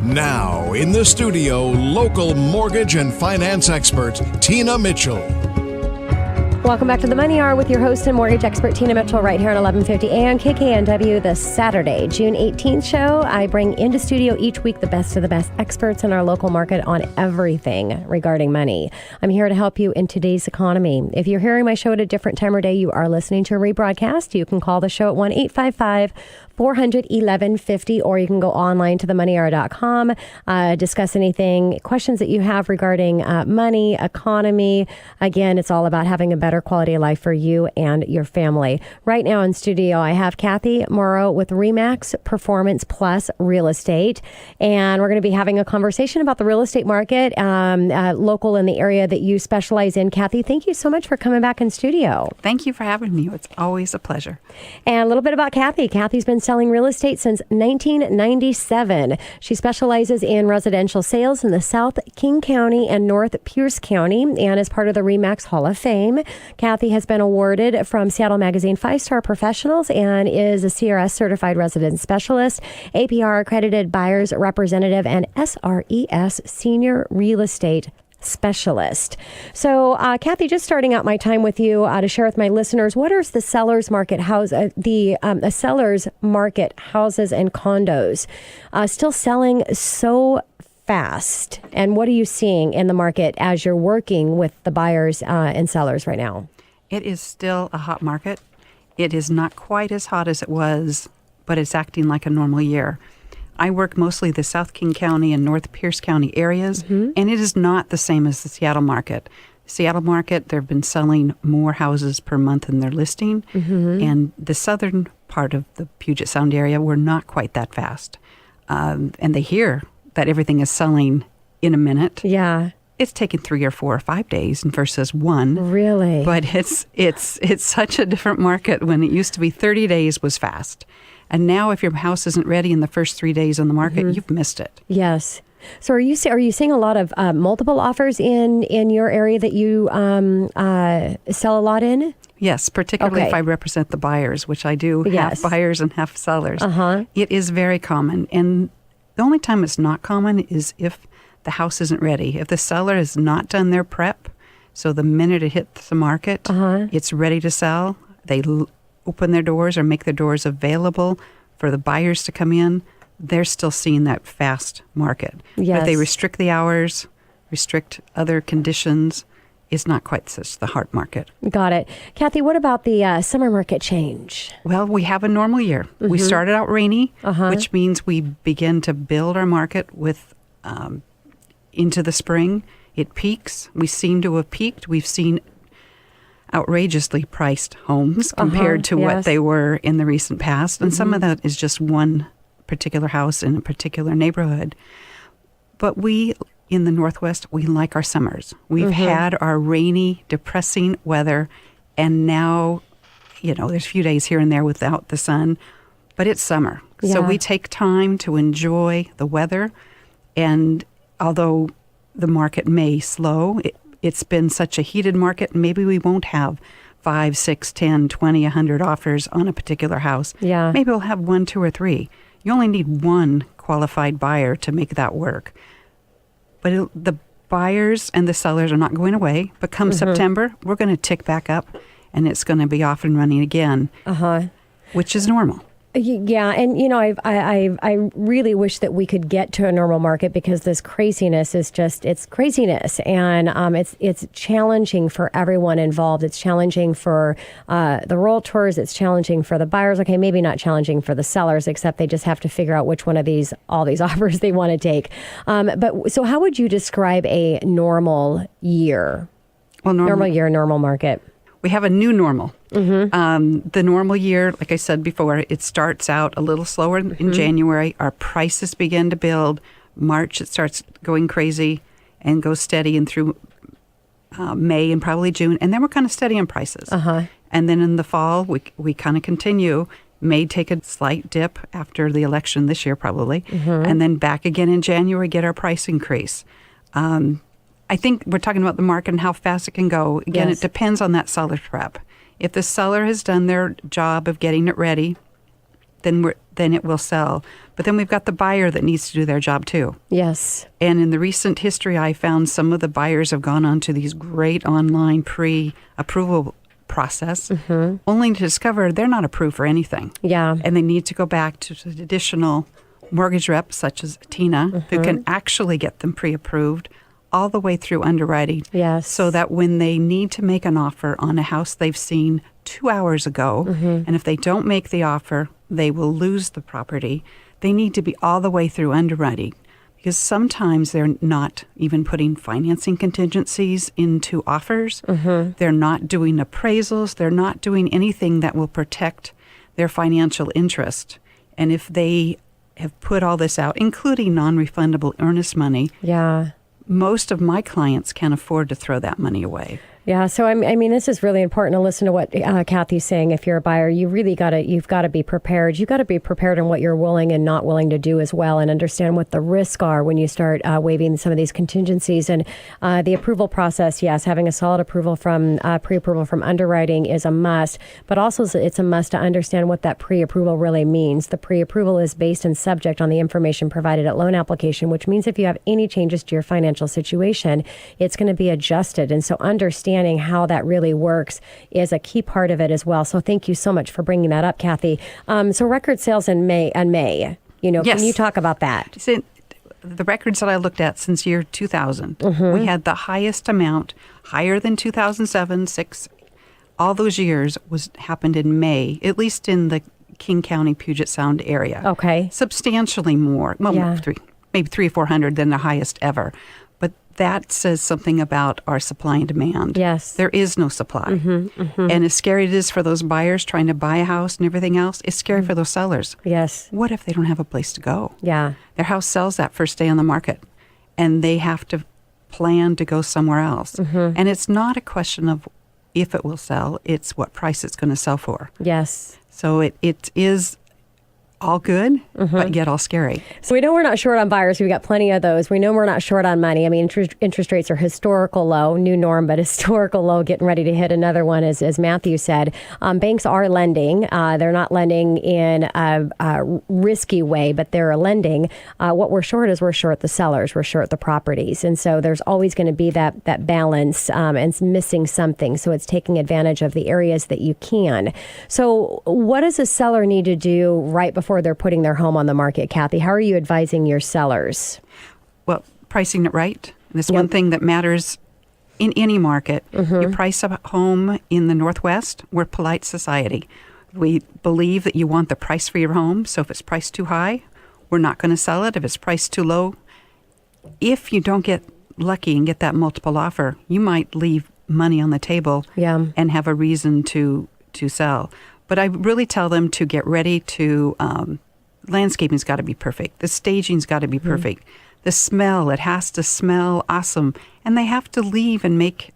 Now, in the studio, local mortgage and finance expert, Tina Mitchell. Welcome back to the Money Hour with your host and mortgage expert, Tina Mitchell, right here at 1150 AM KKNW, the Saturday, June 18th show. I bring into studio each week the best of the best experts in our local market on everything regarding money. I'm here to help you in today's economy. If you're hearing my show at a different time or day, you are listening to a rebroadcast. You can call the show at 1-855-400-1150, or you can go online to themoneyhour.com, discuss anything, questions that you have regarding money, economy. Again, it's all about having a better quality of life for you and your family. Right now in studio, I have Kathy Morrow with RE/MAX Performance Plus Real Estate, and we're going to be having a conversation about the real estate market, local in the area that you specialize in. Kathy, thank you so much for coming back in studio. Thank you for having me. It's always a pleasure. And a little bit about Kathy. Kathy's been selling real estate since 1997. She specializes in residential sales in the South King County and North Pierce County, and is part of the RE/MAX Hall of Fame. Kathy has been awarded from Seattle Magazine 5-Star Professionals and is a CRS Certified Resident Specialist, APR Accredited Buyers Representative, and SRES Senior Real Estate Specialist. So, Kathy, just starting out my time with you to share with my listeners, what is the seller's market seller's market houses and condos still selling so fast? And what are you seeing in the market as you're working with the buyers and sellers right now? It is still a hot market. It is not quite as hot as it was, but it's acting like a normal year. I work mostly the South King County and North Pierce County areas, and it is not the same as the Seattle market. Seattle market, they've been selling more houses per month than they're listing, and the southern part of the Puget Sound area, we're not quite that fast. And they hear that everything is selling in a minute. Yeah. It's taken 3 or 4 or 5 days versus 1. Really? But it's such a different market. When it used to be 30 days was fast. And now if your house isn't ready in the first 3 days on the market, you've missed it. Yes. So are you seeing a lot of multiple offers in your area that you sell a lot in? Yes, particularly if I represent the buyers, which I do, half buyers and half sellers. It is very common. And the only time it's not common is if the house isn't ready. If the seller has not done their prep, so the minute it hits the market, it's ready to sell, they open their doors or make their doors available for the buyers to come in, they're still seeing that fast market. But if they restrict the hours, restrict other conditions, it's not quite such the hard market. Got it. Kathy, what about the summer market change? Well, we have a normal year. We started out rainy, which means we begin to build our market with into the spring. It peaks. We seem to have peaked. We've seen outrageously priced homes compared to what they were in the recent past. And some of that is just one particular house in a particular neighborhood. But we, in the Northwest, we like our summers. We've had our rainy, depressing weather, and now, there's a few days here and there without the sun, but it's summer. So we take time to enjoy the weather. And although the market may slow, it's been such a heated market, maybe we won't have 5, 6, 10, 20, 100 offers on a particular house. Yeah. Maybe we'll have 1, 2, or 3. You only need one qualified buyer to make that work. But the buyers and the sellers are not going away. But come September, we're going to tick back up, and it's going to be off and running again, which is normal. Yeah, and I really wish that we could get to a normal market, because this craziness is it's craziness, and it's challenging for everyone involved. It's challenging for the realtors. It's challenging for the buyers. Okay, maybe not challenging for the sellers, except they just have to figure out which one of all these offers they want to take. But so, how would you describe a normal year? Well, normal year, normal market. We have a new normal. The normal year, like I said before, it starts out a little slower in January. Our prices begin to build. March, it starts going crazy and goes steady and through May and probably June. And then we're kind of steady on prices. And then in the fall, we kind of continue. May take a slight dip after the election this year probably. And then back again in January, get our price increase. I think we're talking about the market and how fast it can go. Again, it depends on that seller's prep. If the seller has done their job of getting it ready, then it will sell. But then we've got the buyer that needs to do their job too. Yes. And in the recent history, I found some of the buyers have gone on to these great online pre-approval process, only to discover they're not approved for anything. Yeah. And they need to go back to additional mortgage reps such as Tina, who can actually get them pre-approved all the way through underwriting. Yes. So that when they need to make an offer on a house they've seen 2 hours ago, and if they don't make the offer, they will lose the property. They need to be all the way through underwriting, because sometimes they're not even putting financing contingencies into offers. They're not doing appraisals. They're not doing anything that will protect their financial interest. And if they have put all this out, including non-refundable earnest money, most of my clients can't afford to throw that money away. Yeah, so I mean, this is really important to listen to what Kathy's saying. If you're a buyer, you've got to be prepared. You've got to be prepared in what you're willing and not willing to do as well, and understand what the risks are when you start waiving some of these contingencies. And the approval process, yes, having a solid approval from pre-approval from underwriting is a must, but also it's a must to understand what that pre-approval really means. The pre-approval is based and subject on the information provided at loan application, which means if you have any changes to your financial situation, it's going to be adjusted. And so understanding how that really works is a key part of it as well. So thank you so much for bringing that up, Kathy. So record sales in May. Yes. Can you talk about that? the records that I looked at since year 2000, we had the highest amount, higher than 2007, 6, all those years happened in May, at least in the King County, Puget Sound area. Okay. Substantially more. Well, Yeah. maybe 300 or 400 than the highest ever. But that says something about our supply and demand. Yes. There is no supply. And as scary it is for those buyers trying to buy a house and everything else, it's scary for those sellers. Yes. What if they don't have a place to go? Yeah. Their house sells that first day on the market, and they have to plan to go somewhere else. And it's not a question of if it will sell, it's what price it's going to sell for. Yes. So it is all good, but yet all scary. So we know we're not short on buyers. We've got plenty of those. We know we're not short on money. I mean, interest rates are historical low, new norm, but historical low, getting ready to hit another one, as Mathew said. Banks are lending. They're not lending in a risky way, but they're lending. What we're short is we're short the sellers. We're short the properties. And so there's always going to be that balance and it's missing something. So it's taking advantage of the areas that you can. So what does a seller need to do right before they're putting their home on the market, Kathy? How are you advising your sellers? Well, pricing it right. That's one thing that matters in any market. You price a home in the Northwest, we're polite society. We believe that you want the price for your home. So if it's priced too high, we're not going to sell it. If it's priced too low, if you don't get lucky and get that multiple offer, you might leave money on the table and have a reason to sell. But I really tell them to get ready to, landscaping's got to be perfect. The staging's got to be perfect. The smell, it has to smell awesome. And they have to leave and make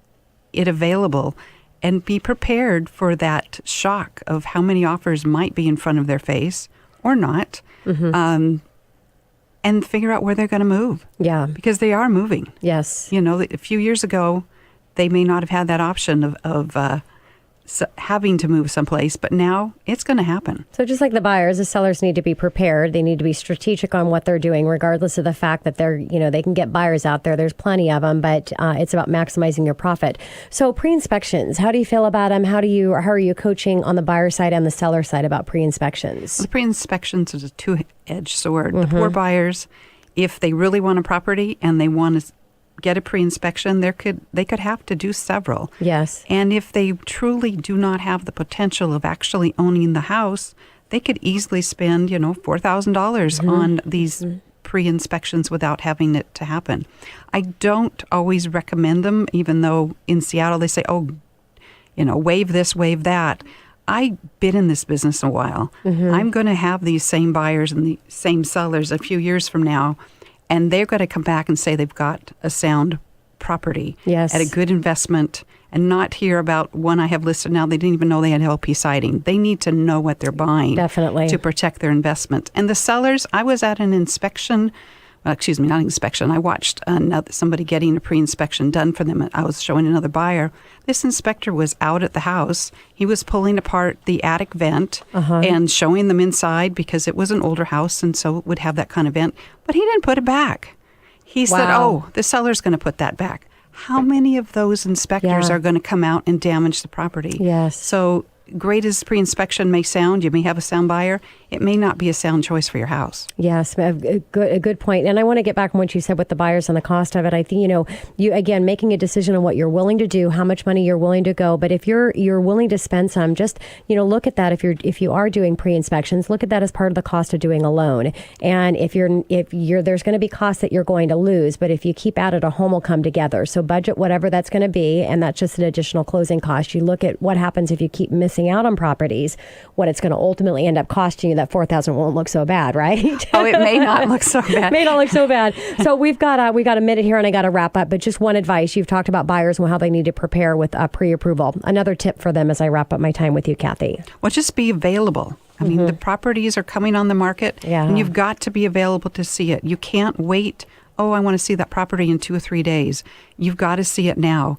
it available and be prepared for that shock of how many offers might be in front of their face or not. And figure out where they're going to move. Yeah. Because they are moving. Yes. You know, a few years ago, they may not have had that option of having to move someplace, but now it's going to happen. So just like the buyers, the sellers need to be prepared. They need to be strategic on what they're doing, regardless of the fact that they can get buyers out there. There's plenty of them, but it's about maximizing your profit. So pre-inspections, how do you feel about them? How are you coaching on the buyer side and the seller side about pre-inspections? The pre-inspections is a two-edged sword. The poor buyers, if they really want a property and they want to get a pre-inspection, they could have to do several. Yes. And if they truly do not have the potential of actually owning the house, they could easily spend, $4,000 on these pre-inspections without having it to happen. I don't always recommend them, even though in Seattle they say, waive this, waive that. I've been in this business a while. I'm going to have these same buyers and the same sellers a few years from now, and they're going to come back and say they've got a sound property at a good investment, and not hear about one I have listed now. They didn't even know they had LP siding. They need to know what they're buying. Definitely. To protect their investment. And the sellers, I was at an inspection, not inspection. I watched somebody getting a pre-inspection done for them. I was showing another buyer. This inspector was out at the house. He was pulling apart the attic vent and showing them inside because it was an older house and so it would have that kind of vent. But he didn't put it back. He said, the seller's going to put that back. How many of those inspectors are going to come out and damage the property? Yes. So great as pre-inspection may sound, you may have a sound buyer, it may not be a sound choice for your house. Yes, a good point. And I want to get back on what you said with the buyers and the cost of it. I think, you again, making a decision on what you're willing to do, how much money you're willing to go. But if you're willing to spend some, just, look at that. If you are doing pre-inspections, look at that as part of the cost of doing a loan. And if you're there's going to be costs that you're going to lose, but if you keep at it, a home will come together. So budget whatever that's going to be, and that's just an additional closing cost. You look at what happens if you keep missing out on properties, what it's going to ultimately end up costing you. That $4,000 won't look so bad, right? Oh, it may not look so bad. May not look so bad. So we've got a minute here, and I got to wrap up. But just one advice: you've talked about buyers and how they need to prepare with pre-approval. Another tip for them as I wrap up my time with you, Kathy. Well, just be available. I mean, the properties are coming on the market, and you've got to be available to see it. You can't wait. Oh, I want to see that property in 2 or 3 days. You've got to see it now.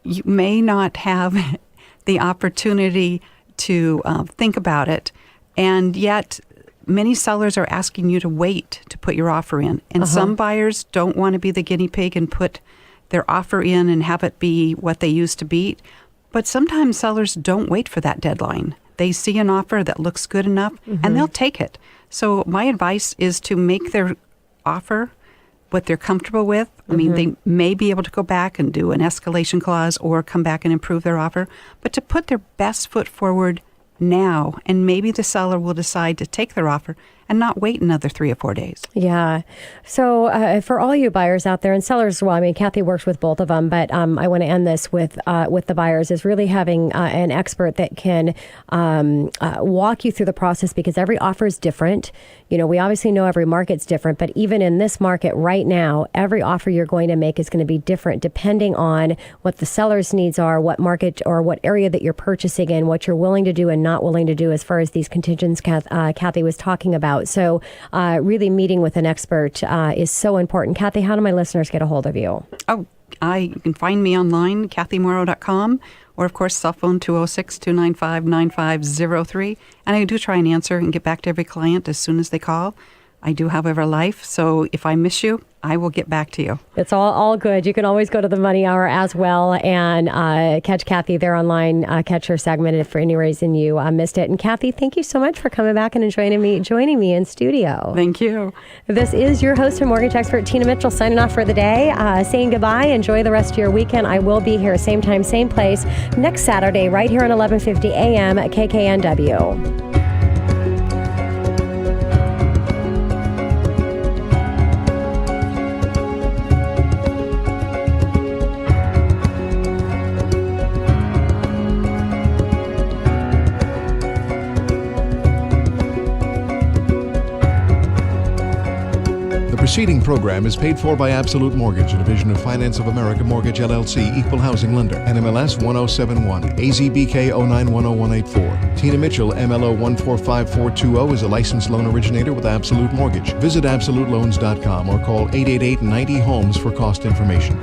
You may not have the opportunity to think about it, and yet many sellers are asking you to wait to put your offer in. And some buyers don't want to be the guinea pig and put their offer in and have it be what they used to beat. But sometimes sellers don't wait for that deadline. They see an offer that looks good enough, and they'll take it. So my advice is to make their offer what they're comfortable with. I mean, they may be able to go back and do an escalation clause or come back and improve their offer, but to put their best foot forward now, and maybe the seller will decide to take their offer and not wait another 3 or 4 days. Yeah. So for all you buyers out there and sellers as well, I mean, Kathy works with both of them, but I want to end this with the buyers is really having an expert that can walk you through the process, because every offer is different. You know, we obviously know every market's different, but even in this market right now, every offer you're going to make is going to be different depending on what the seller's needs are, what market or what area that you're purchasing in, what you're willing to do and not willing to do as far as these contingents Kathy was talking about. So really meeting with an expert is so important. Kathy, how do my listeners get a hold of you? Oh, you can find me online, kathymorrow.com, or of course, cell phone 206-295-9503. And I do try and answer and get back to every client as soon as they call. I do, however, life. So if I miss you, I will get back to you. It's all good. You can always go to the Money Hour as well and catch Kathy there online, catch her segment if for any reason you missed it. And Kathy, thank you so much for coming back and joining me in studio. Thank you. This is your host and mortgage expert, Tina Mitchell, signing off for the day, saying goodbye. Enjoy the rest of your weekend. I will be here same time, same place next Saturday right here on 1150 AM at KKNW. The preceding program is paid for by Absolute Mortgage, a division of Finance of America Mortgage LLC, Equal Housing Lender, NMLS 1071, AZBK 0910184. Tina Mitchell, MLO 145420, is a licensed loan originator with Absolute Mortgage. Visit AbsoluteLoans.com or call 888-90-HOMES for cost information.